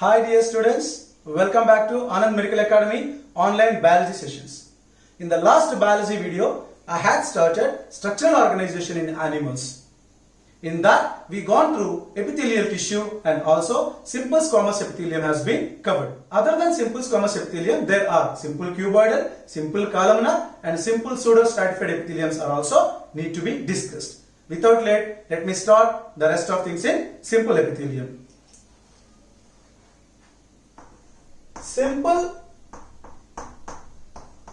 Hi dear students, welcome back to Anand Medical Academy online biology sessions. In the last biology video, I had started structural organization in animals. In that, we gone through epithelial tissue and also simple squamous epithelium has been covered. Other than simple squamous epithelium, there are simple cuboidal, simple columnar and simple pseudostratified epitheliums are also need to be discussed. Without let me start the rest of things in simple epithelium. Simple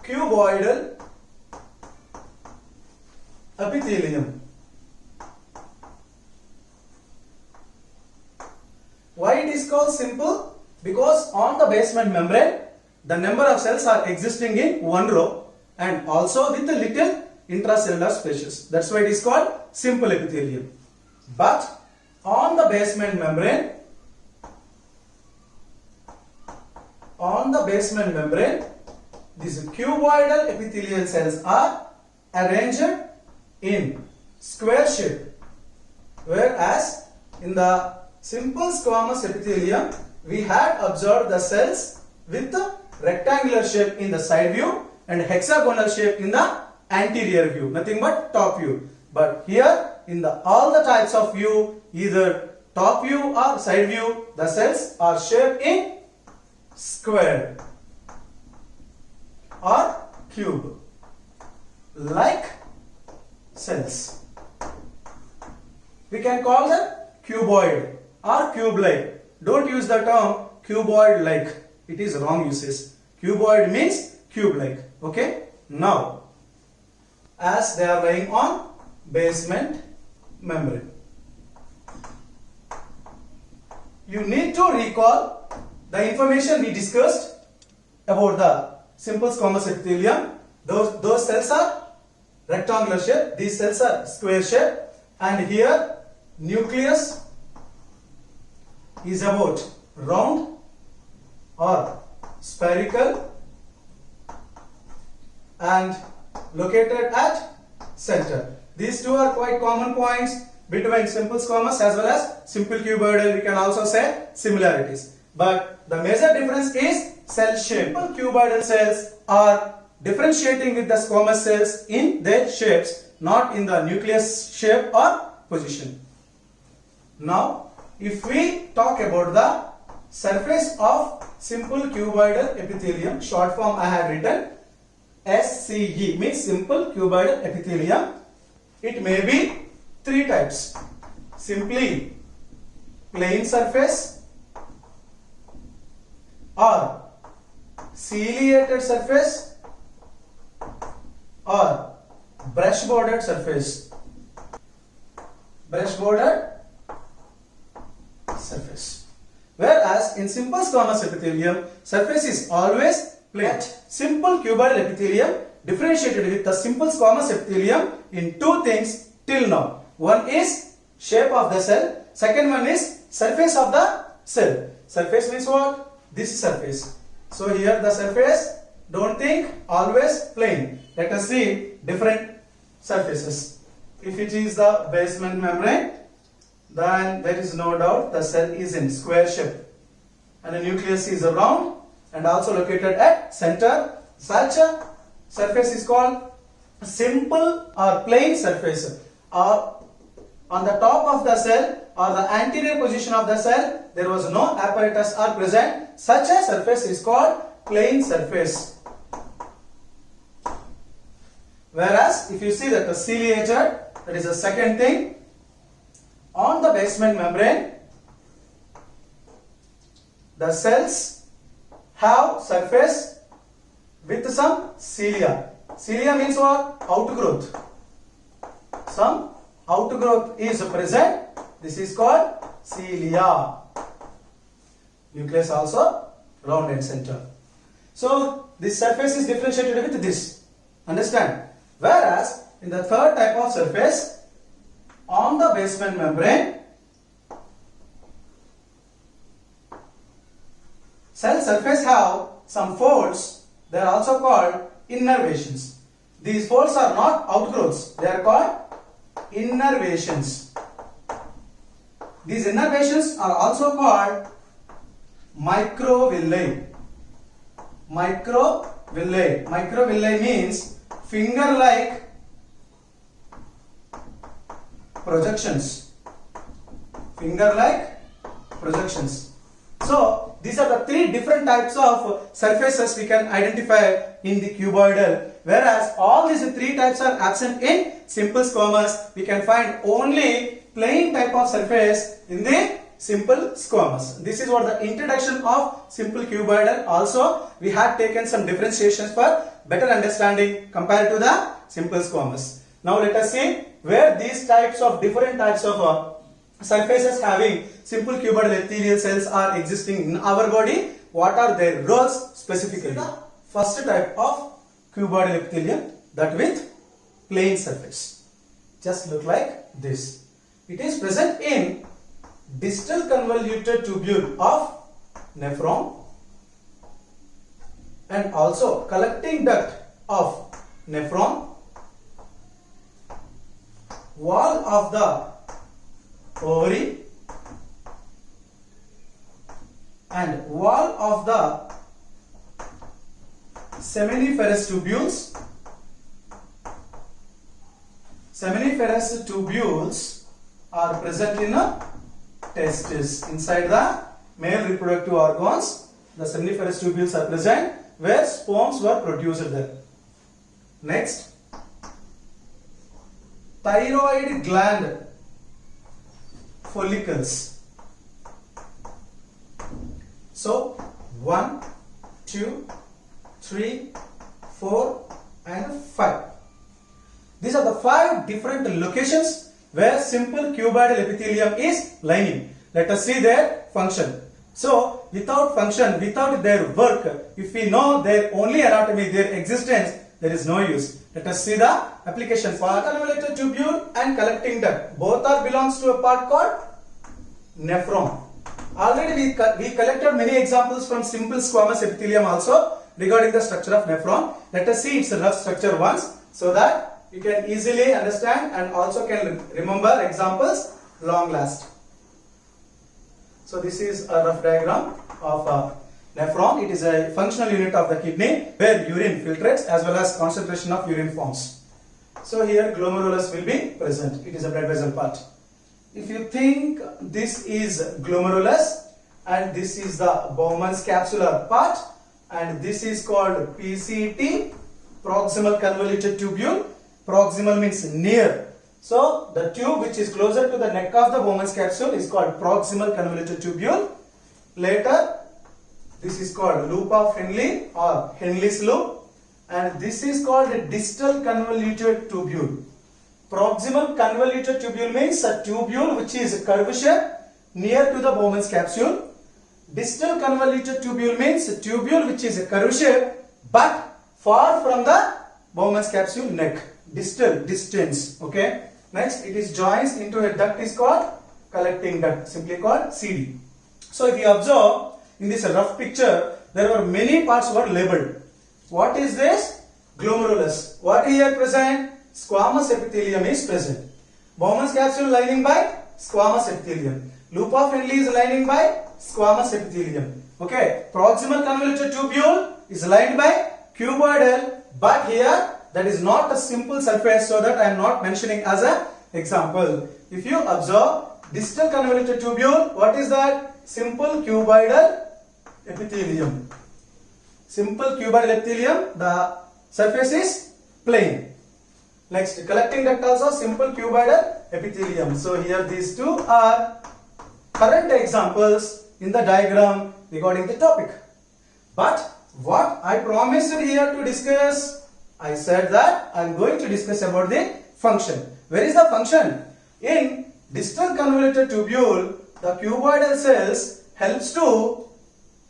cuboidal epithelium. Why it is called simple? Because on the basement membrane, the number of cells are existing in one row and also with a little intracellular spaces. That's why it is called simple epithelium. But on the basement membrane, these cuboidal epithelial cells are arranged in square shape, whereas in the simple squamous epithelium we had observed the cells with rectangular shape in the side view and hexagonal shape in the anterior view, nothing but top view. But here in all the types of view, either top view or side view, the cells are shaped in square or cube like cells. We can call them cuboid or cube-like. Don't use the term cuboid-like. It is wrong usage. Cuboid means cube-like. Okay. Now, as they are lying on basement membrane, you need to recall the information we discussed about the simple squamous epithelium. Those cells are rectangular shape, these cells are square shape, and here nucleus is about round or spherical and located at center. These two are quite common points between simple squamous as well as simple cuboidal. We can also say similarities. But the major difference is cell shape. Simple cuboidal cells are differentiating with the squamous cells in their shapes, not in the nucleus shape or position. Now, if we talk about the surface of simple cuboidal epithelium, short form I have written SCE, means simple cuboidal epithelium. It may be three types: simply plain surface, or ciliated surface, or brush bordered surface. Whereas in simple squamous epithelium, surface is always plain. Simple cuboidal epithelium differentiated with the simple squamous epithelium in two things till now. One is shape of the cell, second one is surface of the cell. Surface means what? This surface. So here the surface, don't think always plain. Let us see different surfaces. If it is the basement membrane, then there is no doubt the cell is in square shape and the nucleus is round and also located at center. Such a surface is called simple or plain surface. On the top of the cell or the anterior position of the cell, there was no apparatus are present. Such a surface is called plain surface. Whereas if you see that the ciliated, that is the second thing. On the basement membrane, the cells have surface with some cilia. Cilia means what? Outgrowth. Some outgrowth is present. This is called cilia. Nucleus also round and center. So this surface is differentiated with this. Understand? Whereas in the third type of surface, on the basement membrane, cell surface have some folds. They are also called innervations. These folds are not outgrowths. They are called innervations. These innervations are also called microvilli. Microvilli. Microvilli means finger-like projections. Finger-like projections. So these are the three different types of surfaces we can identify in the cuboidal. Whereas all these three types are absent in simple squamous, we can find only plain type of surface in the simple squamous. This is what the introduction of simple cuboidal. Also, we had taken some differentiations for better understanding compared to the simple squamous. Now let us see where these types of different types of surfaces having simple cuboidal epithelial cells are existing in our body. What are their roles specifically? The first type of cuboidal epithelium, that with plain surface. Just look like this. It is present in distal convoluted tubule of nephron and also collecting duct of nephron, wall of the ovary and wall of the seminiferous tubules. Seminiferous tubules are present in a testis. Inside the male reproductive organs, the seminiferous tubules are present where sperms were produced there. Next, thyroid gland follicles. So 1, 2, 3, 4 and 5. These are the 5 different locations where simple cuboidal epithelium is lining. Let us see their function. So without function, without their work, if we know their only anatomy, their existence, there is no use. Let us see the application. For convoluted tubule and collecting duct, both are belongs to a part called nephron. Already we collected many examples from simple squamous epithelium also regarding the structure of nephron. Let us see its rough structure once so that you can easily understand and also can remember examples long last. So this is a rough diagram of nephron. It is a functional unit of the kidney where urine filtrates as well as concentration of urine forms. So here glomerulus will be present. It is a blood vessel part. If you think this is glomerulus and this is the Bowman's capsular part and this is called PCT, proximal convoluted tubule. Proximal means near. So the tube which is closer to the neck of the Bowman's capsule is called proximal convoluted tubule. Later this is called loop of Henle or Henle's loop, and this is called a distal convoluted tubule. Proximal convoluted tubule means a tubule which is curved shape near to the Bowman's capsule. Distal convoluted tubule means a tubule which is a curved shape but far from the Bowman's capsule neck. Distal, distance. Okay. Next, it is joins into a duct is called collecting duct, simply called CD. So if you observe in this rough picture, there were many parts were labeled. What is this? Glomerulus. What here present? Squamous epithelium is present. Bowman's capsule lining by squamous epithelium. Loop of Henle is lining by squamous epithelium. Okay. Proximal convoluted tubule is lined by cuboidal, but here that is not a simple surface, so that I am not mentioning as an example. If you observe distal convoluted tubule, what is that? Simple cuboidal epithelium. Simple cuboidal epithelium, the surface is plain. Next, collecting duct also simple cuboidal epithelium. So here these two are current examples in the diagram regarding the topic. But what I promised here to discuss, I said that I am going to discuss about the function. Where is the function? In distal convoluted tubule, the cuboidal cells helps to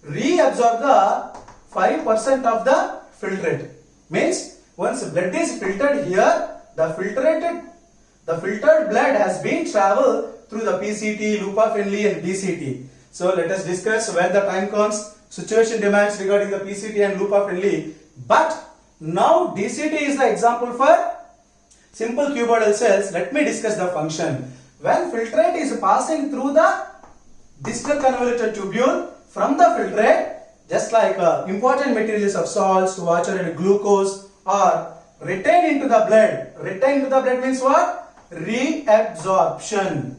reabsorb the 5% of the filtrate. Means once blood is filtered here, the filtered blood has been traveled through the PCT, loop of Henle and DCT. So let us discuss when the time comes, situation demands regarding the PCT and loop of Henle. But now DCT is the example for simple cuboidal cells. Let me discuss the function. When filtrate is passing through the distal convoluted tubule, from the filtrate, just like important materials of salts, water and glucose are retained into the blood. Retained into the blood means what? Reabsorption.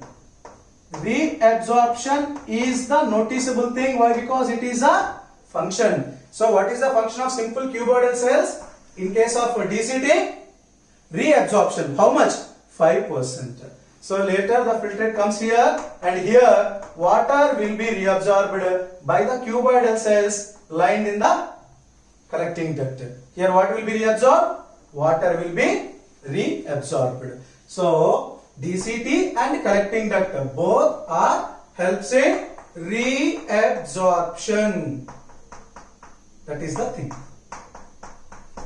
Reabsorption is the noticeable thing. Why? Because it is a function. So what is the function of simple cuboidal cells? In case of DCT, reabsorption. How much? 5%. So later the filtrate comes here, and here water will be reabsorbed by the cuboidal cells lined in the collecting duct. Here what will be reabsorbed? Water will be reabsorbed. So DCT and collecting duct both are helps in reabsorption. That is the thing.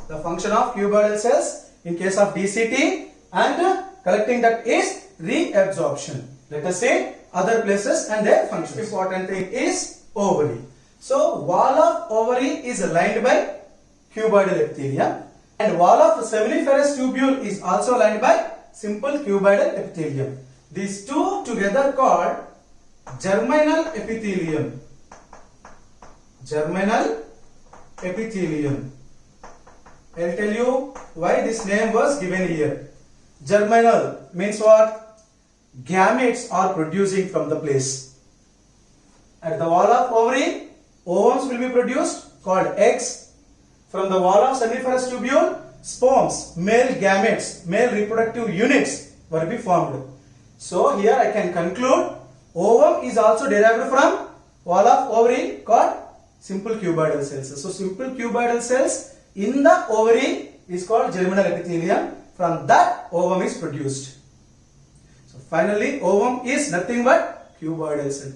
The function of cuboidal cells in case of DCT and collecting duct is reabsorption. Let us say other places and their functions. Important thing is ovary. So wall of ovary is lined by cuboidal epithelium, and wall of seminiferous tubule is also lined by simple cuboidal epithelium. These two together called germinal epithelium. Germinal epithelium. I will tell you why this name was given here. Germinal means what? Gametes are producing from the place. At the wall of ovary, ovums will be produced called eggs. From the wall of seminiferous tubule, sperms, male gametes, male reproductive units will be formed. So here I can conclude ovum is also derived from wall of ovary called simple cuboidal cells. So simple cuboidal cells in the ovary is called germinal epithelium. From that ovum is produced. So finally ovum is nothing but cuboidal cell.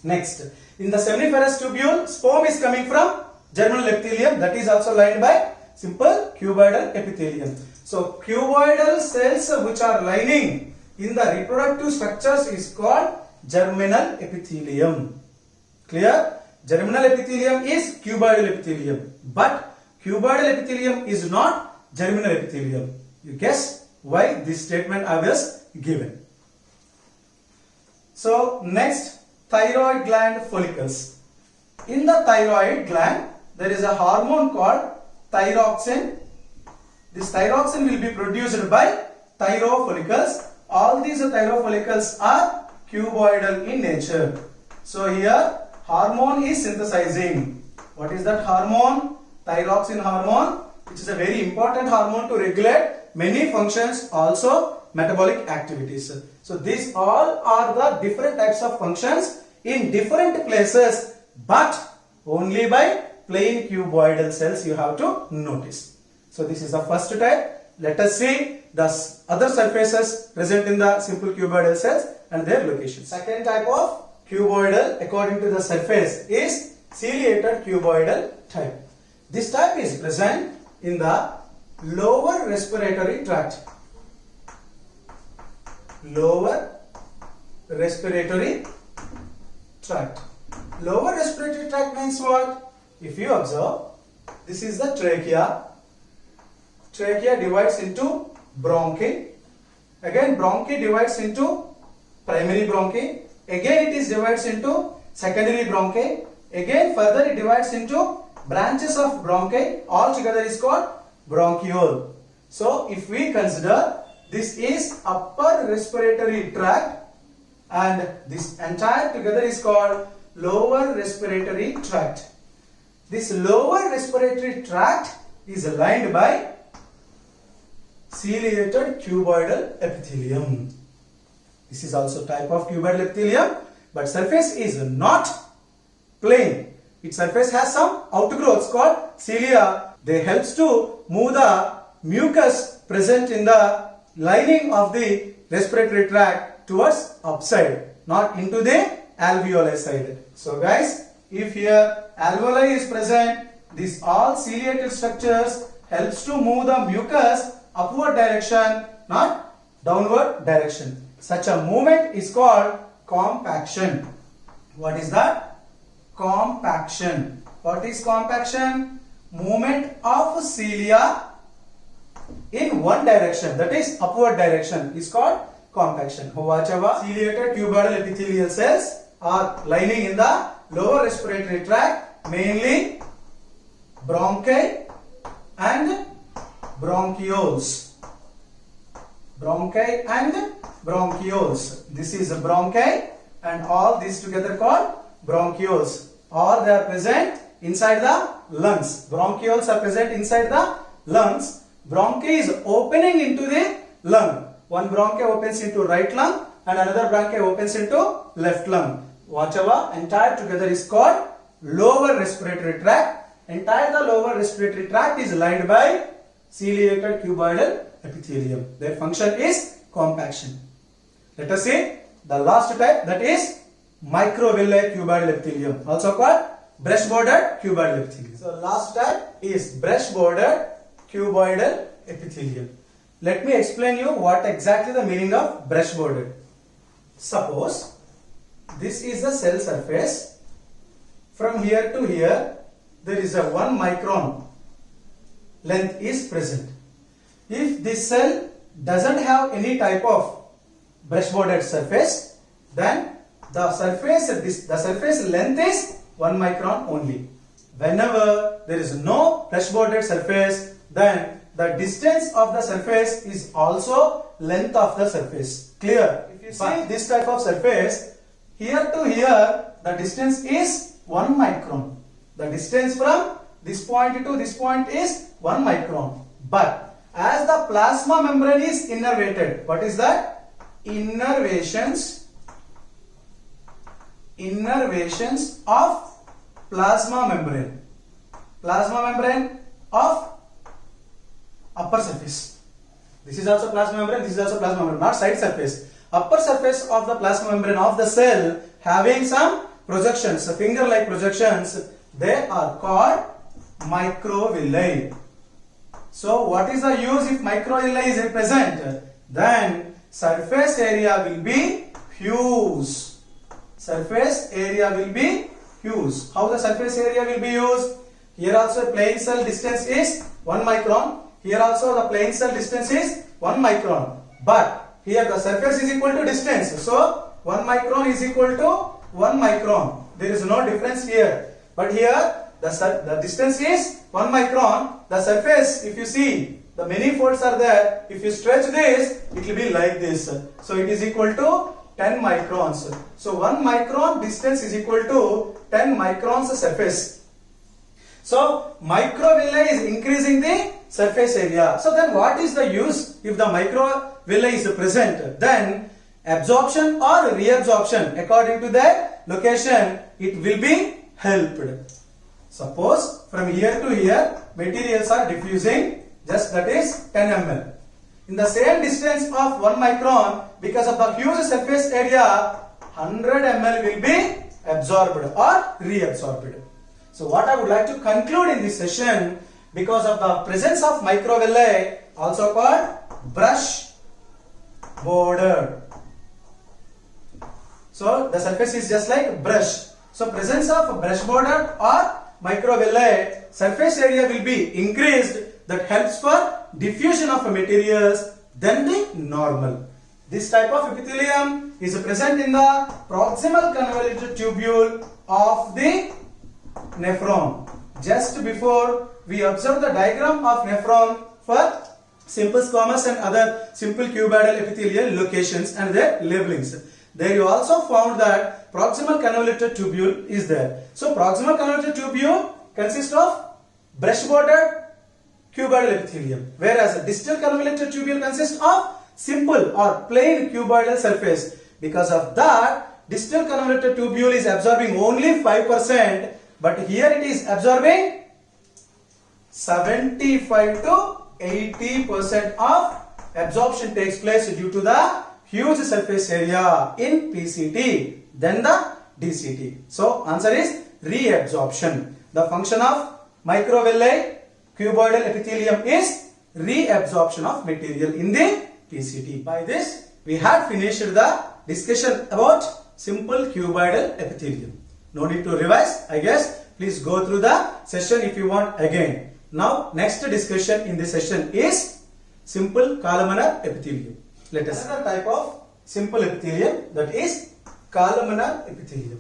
Next, in the seminiferous tubule, sperm is coming from germinal epithelium, that is also lined by simple cuboidal epithelium. So cuboidal cells which are lining in the reproductive structures is called germinal epithelium. Clear? Germinal epithelium is cuboidal epithelium, but cuboidal epithelium is not germinal epithelium. You guess why this statement I was given. So next, thyroid gland follicles. In the thyroid gland, there is a hormone called thyroxine. This thyroxine will be produced by thyroid follicles. All these thyroid follicles are cuboidal in nature. So here hormone is synthesizing. What is that hormone? Thyroxine hormone, which is a very important hormone to regulate many functions, also metabolic activities. So these all are the different types of functions in different places, but only by plain cuboidal cells you have to notice. So this is the first type. Let us see the other surfaces present in the simple cuboidal cells and their locations. Second type of cuboidal according to the surface is ciliated cuboidal type. This type is present in the lower respiratory tract. Lower respiratory tract. Lower respiratory tract means what? If you observe, this is the trachea. Trachea divides into bronchi. Again bronchi divides into primary bronchi. Again it is divides into secondary bronchi. Again further it divides into branches of bronchi. All together is called bronchiole. So if we consider this is upper respiratory tract, and this entire together is called lower respiratory tract. This lower respiratory tract is lined by ciliated cuboidal epithelium. This is also type of cuboidal epithelium, but surface is not plain. Its surface has some outgrowths called cilia. They helps to move the mucus present in the lining of the respiratory tract towards upside, not into the alveoli side. So guys, if here alveoli is present, these all ciliated structures helps to move the mucus upward direction, not downward direction. Such a movement is called compaction. What is that? Compaction. What is compaction? Movement of cilia in one direction, that is upward direction, is called compaction. Whatever ciliated cuboidal epithelial cells are lining in the lower respiratory tract, mainly bronchi and bronchioles. Bronchi and bronchioles. This is bronchi and all these together called bronchioles, or they are present inside the lungs. Bronchioles are present inside the lungs. Bronchi is opening into the lung. One bronchi opens into right lung and another bronchi opens into left lung. Whatever entire together is called lower respiratory tract. Entire the lower respiratory tract is lined by ciliated cuboidal epithelium. Their function is compaction. Let us see the last type, that is microvilli cuboidal epithelium, also called brush bordered cuboidal epithelium. So last type is brush bordered cuboidal epithelium. Let me explain you what exactly the meaning of brush bordered. Suppose this is the cell surface. From here to here there is a 1 micron length is present. If this cell doesn't have any type of brush bordered surface, then the surface length is 1 micron only. Whenever there is no brush bordered surface, then the distance of the surface is also length of the surface. Clear? If you see this type of surface, here to here the distance is 1 micron. The distance from this point to this point is 1 micron. But as the plasma membrane is innervated, what is that? Innervations of plasma membrane. Plasma membrane of upper surface. This is also plasma membrane, this is also plasma membrane, not side surface. Upper surface of the plasma membrane of the cell having some projections, finger-like projections, they are called microvilli. So what is the use if microvilli is present? Then surface area will be huge. Surface area will be huge. How the surface area will be used? Here also plain cell distance is 1 micron. Here also the plain cell distance is 1 micron. But here the surface is equal to distance. So 1 micron is equal to 1 micron. There is no difference here. But here the distance is 1 micron. The surface, if you see, the many folds are there. If you stretch this, it will be like this. So it is equal to 10 microns. So 1 micron distance is equal to 10 microns surface. So microvilli is increasing the surface area. So then what is the use if the microvilli is present? Then absorption or reabsorption according to the location, it will be helped. Suppose from here to here materials are diffusing, just that is 10 ml. In the same distance of 1 micron, because of the huge surface area, 100 ml will be absorbed or reabsorbed. So what I would like to conclude in this session, because of the presence of microvilli, also called brush bordered. So the surface is just like brush. So presence of brush bordered or microvilli, surface area will be increased, that helps for diffusion of materials than the normal. This type of epithelium is present in the proximal convoluted tubule of the nephron. Just before we observe the diagram of nephron for simple squamous and other simple cuboidal epithelial locations and their labelings. There you also found that proximal convoluted tubule is there. So proximal convoluted tubule consists of brush bordered cuboidal epithelium, whereas distal convoluted tubule consists of simple or plain cuboidal surface. Because of that, distal convoluted tubule is absorbing only 5%, but here it is absorbing 75 to 80% of absorption takes place due to the huge surface area in PCT, then the DCT. So answer is reabsorption. The function of microvilli cuboidal epithelium is reabsorption of material in the PCT. By this, we had finished the discussion about simple cuboidal epithelium. No need to revise, I guess. Please go through the session if you want again. Now, next discussion in this session is simple columnar epithelium. Let us another type of simple epithelium, that is columnar epithelium.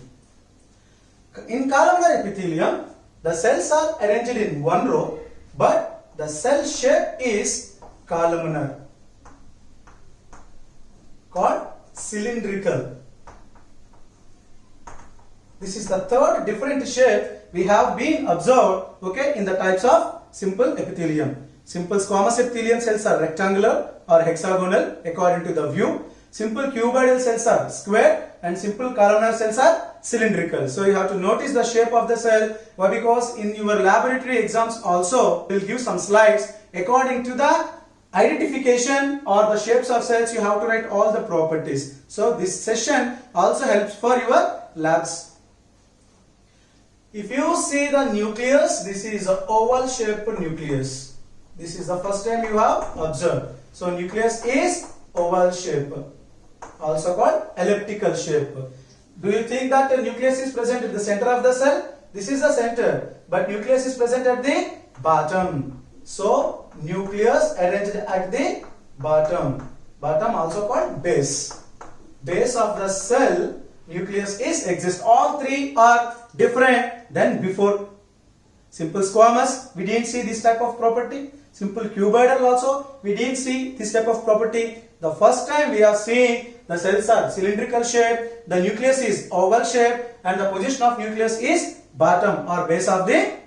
In columnar epithelium, the cells are arranged in one row, but the cell shape is columnar, called cylindrical. This is the third different shape we have been observed, okay, in the types of simple epithelium. Simple squamous epithelium cells are rectangular or hexagonal according to the view. Simple cuboidal cells are square and simple columnar cells are cylindrical. So you have to notice the shape of the cell. Why? Because in your laboratory exams also will give some slides according to the identification or the shapes of cells. You have to write all the properties. So this session also helps for your labs. If you see the nucleus, this is an oval shaped nucleus. This is the first time you have observed. So nucleus is oval shape, also called elliptical shape. Do you think that the nucleus is present at the center of the cell? This is the center, but nucleus is present at the bottom. So nucleus arranged at the bottom. Bottom also called base. Base of the cell, nucleus is exist. All three are different than before. Simple squamous, we didn't see this type of property. Simple cuboidal also, we didn't see this type of property. The first time we are seeing the cells are cylindrical shape, the nucleus is oval shape, and the position of nucleus is bottom or base of the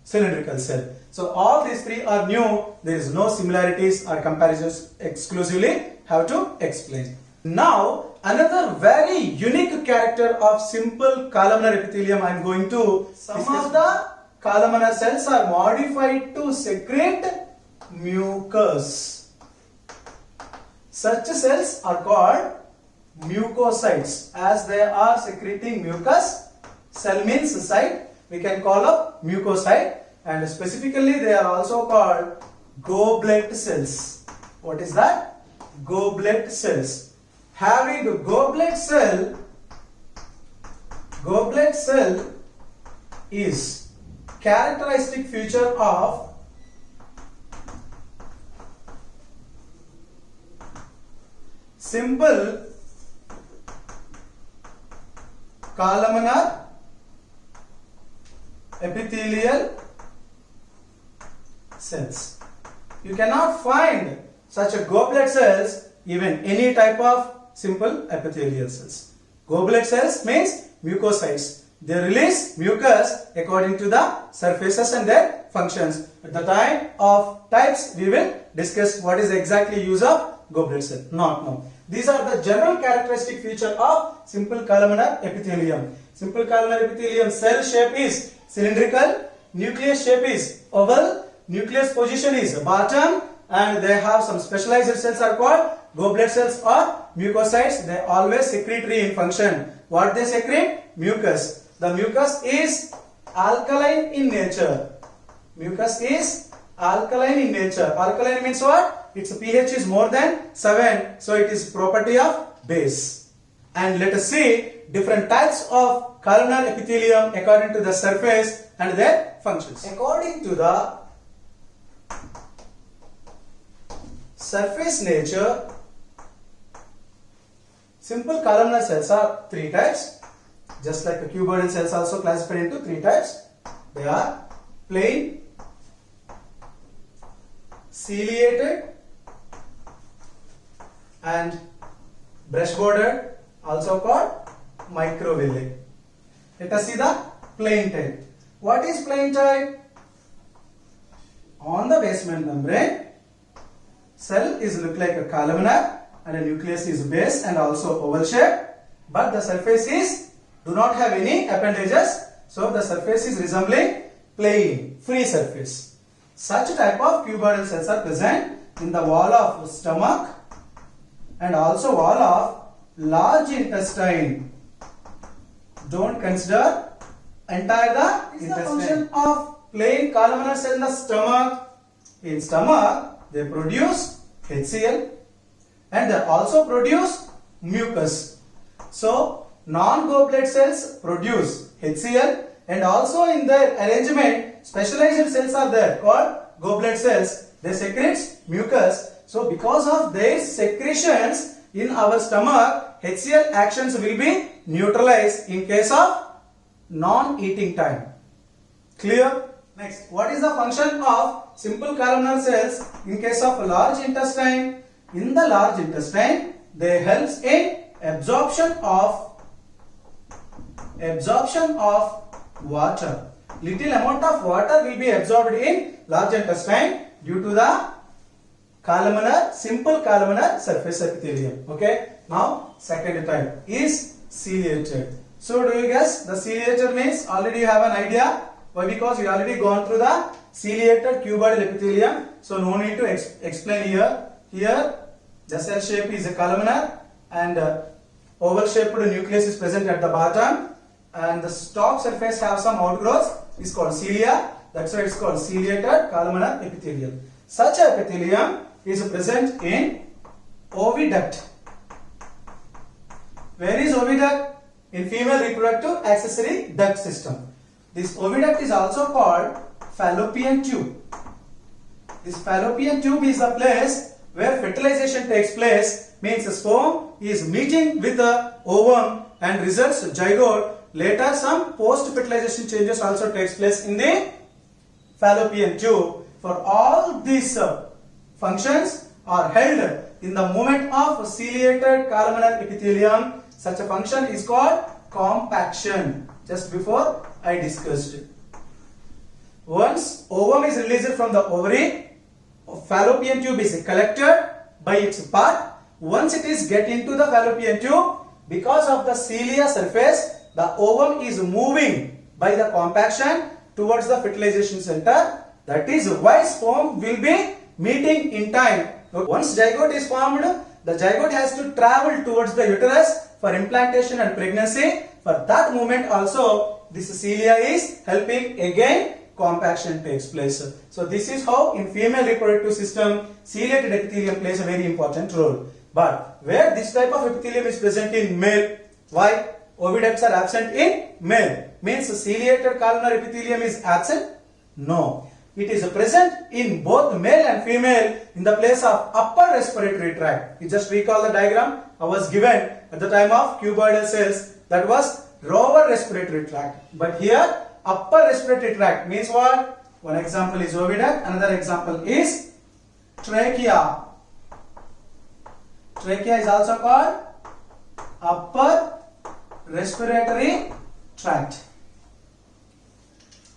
cylindrical cell. So all these three are new. There is no similarities or comparisons. Exclusively have to explain. Now another very unique character of simple columnar epithelium I am going to discuss. Some of the columnar cells are modified to secrete mucus. Such cells are called mucocytes, as they are secreting mucus. Cell means site, we can call up mucocyte, and specifically they are also called goblet cells. What is that? Goblet cells. Having a goblet cell is characteristic feature of simple columnar epithelial cells. You cannot find such a goblet cells even any type of simple epithelial cells. Goblet cells means mucocytes. They release mucus according to the surfaces and their functions. At the time of types, we will discuss what is exactly use of goblet cell. Not now. These are the general characteristic feature of simple columnar epithelium. Simple columnar epithelium cell shape is cylindrical, nucleus shape is oval, nucleus position is bottom, and they have some specialized cells are called goblet cells or mucocytes. They always secretory in function. What they secrete? Mucus. The mucus is alkaline in nature. Mucus is alkaline in nature. Alkaline means what? Its pH is more than 7. So it is property of base. And let us see different types of columnar epithelium according to the surface and their functions. According to the surface nature, simple columnar cells are three types. Just like the cuboidal cells also classified into three types. They are plain, ciliated, and brush bordered, also called microvilli. Let us see the plain type. What is plain type? On the basement membrane, cell is look like a columnar and a nucleus is base and also oval shape, but the surface is do not have any appendages, so the surface is resembling plain, free surface. Such type of cuboidal cells are present in the wall of stomach and also wall of large intestine. Don't consider entire the intestine. The function of plain columnar cell in the stomach. In stomach, they produce HCl and they also produce mucus. So non-goblet cells produce HCl and also in their arrangement specialized cells are there called goblet cells. They secrete mucus. So because of their secretions in our stomach, HCl actions will be neutralized in case of non-eating time. Clear? Next, what is the function of simple columnar cells in case of large intestine? In the large intestine, they helps in absorption of water. Little amount of water will be absorbed in large intestine due to the simple columnar surface epithelium. Okay. Now, second type is ciliated. So, do you guess the ciliated means? Already you have an idea. Why? Because we already gone through the ciliated cuboidal epithelium. So, no need to explain here. Here, the cell shape is a columnar and oval shaped nucleus is present at the bottom, and the top surface have some outgrowths. Is called cilia. That's why it's called ciliated columnar epithelium. Such epithelium is present in oviduct. Where is oviduct? In female reproductive accessory duct system. This oviduct is also called fallopian tube. This fallopian tube is the place where fertilization takes place, means the sperm is meeting with the ovum and results zygote. Later some post-fertilization changes also takes place in the fallopian tube. For all these functions are held in the movement of ciliated columnar epithelium. Such a function is called compaction. Just before I discussed it. Once ovum is released from the ovary, fallopian tube is collected by its part. Once it is get into the fallopian tube, because of the cilia surface, the ovum is moving by the compaction towards the fertilization center. That is why sperm will be meeting in time. Once zygote is formed, the zygote has to travel towards the uterus for implantation and pregnancy. For that movement also, this cilia is helping, again compaction takes place. So this is how in female reproductive system ciliated epithelium plays a very important role. But where this type of epithelium is present in male, why? Oviducts are absent in male. Means ciliated columnar epithelium is absent? No. It is present in both male and female in the place of upper respiratory tract. You just recall the diagram I was given at the time of cuboidal cells. That was lower respiratory tract. But here upper respiratory tract means what? One example is oviduct, another example is trachea. Trachea is also called upper respiratory tract.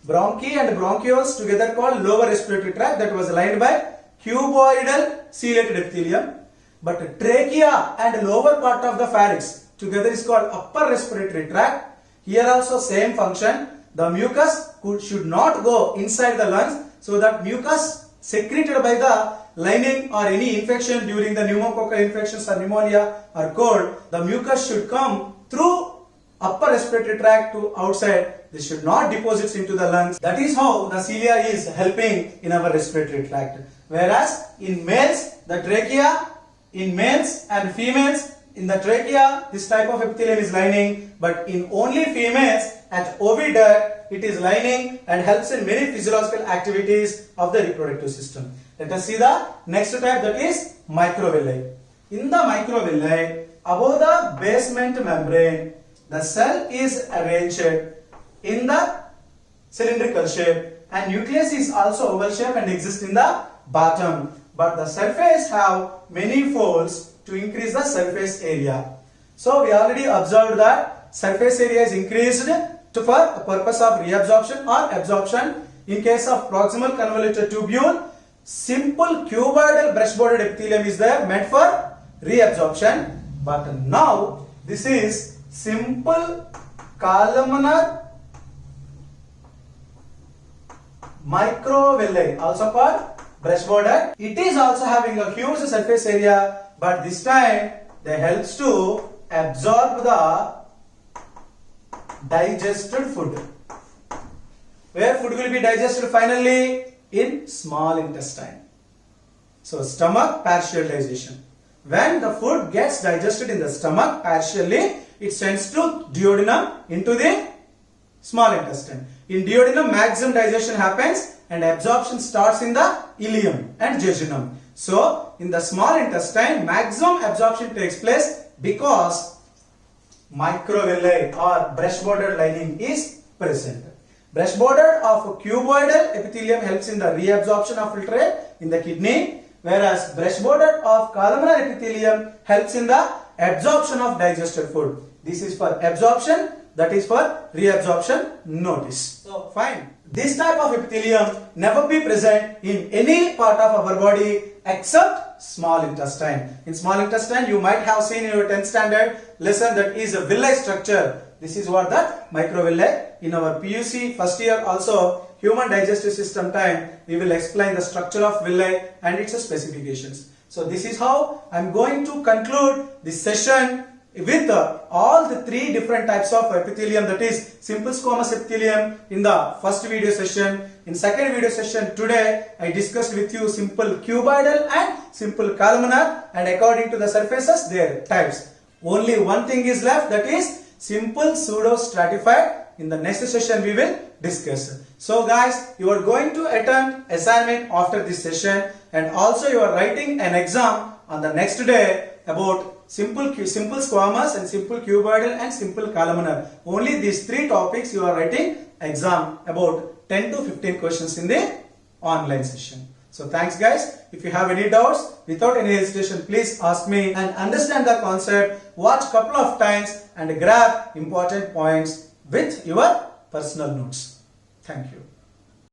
Bronchi and bronchioles together called lower respiratory tract, that was lined by cuboidal ciliated epithelium. But trachea and lower part of the pharynx together is called upper respiratory tract. Here also same function. The mucus should not go inside the lungs, so that mucus secreted by the lining or any infection during the pneumococcal infections or pneumonia or cold, the mucus should come through upper respiratory tract to outside. This should not deposit into the lungs. That is how the cilia is helping in our respiratory tract. Whereas in males, the trachea, in males and females, in the trachea, this type of epithelium is lining, but in only females at oviduct, it is lining and helps in many physiological activities of the reproductive system. Let us see the next type, that is microvilli. In the microvilli, above the basement membrane, the cell is arranged in the cylindrical shape, and nucleus is also oval shape and exists in the bottom. But the surface have many folds to increase the surface area. So we already observed that surface area is increased for the purpose of reabsorption or absorption. In case of proximal convoluted tubule, simple cuboidal brush-bordered epithelium is there meant for reabsorption. But now this is simple columnar microvilli, also called brush-bordered. It is also having a huge surface area, but this time they helps to absorb the digested food. Where food will be digested finally? In small intestine. So stomach, partial digestion. When the food gets digested in the stomach partially, it sends to duodenum into the small intestine. In duodenum, maximum digestion happens and absorption starts in the ileum and jejunum. So in the small intestine, maximum absorption takes place because microvilli or brush-bordered lining is present. Brush border of cuboidal epithelium helps in the reabsorption of filtrate in the kidney, whereas brush border of columnar epithelium helps in the absorption of digested food. This is for absorption, that is for reabsorption. Notice. So fine. This type of epithelium never be present in any part of our body except small intestine. In small intestine, you might have seen in your 10th standard lesson that is a villi structure. This is what that microvilli. In our PUC first year also, human digestive system time, we will explain the structure of villi and its specifications. So this is how I am going to conclude this session with all the three different types of epithelium, that is simple squamous epithelium in the first video session. In second video session today, I discussed with you simple cuboidal and simple columnar, and according to the surfaces, their types. Only one thing is left, that is simple pseudo stratified. In the next session we will discuss. So guys, you are going to attempt assignment after this session, and also you are writing an exam on the next day about simple squamous and simple cuboidal and simple columnar. Only these three topics you are writing exam, about 10 to 15 questions in the online session. So thanks guys. If you have any doubts, without any hesitation, please ask me and understand the concept. Watch couple of times and grab important points with your personal notes. Thank you.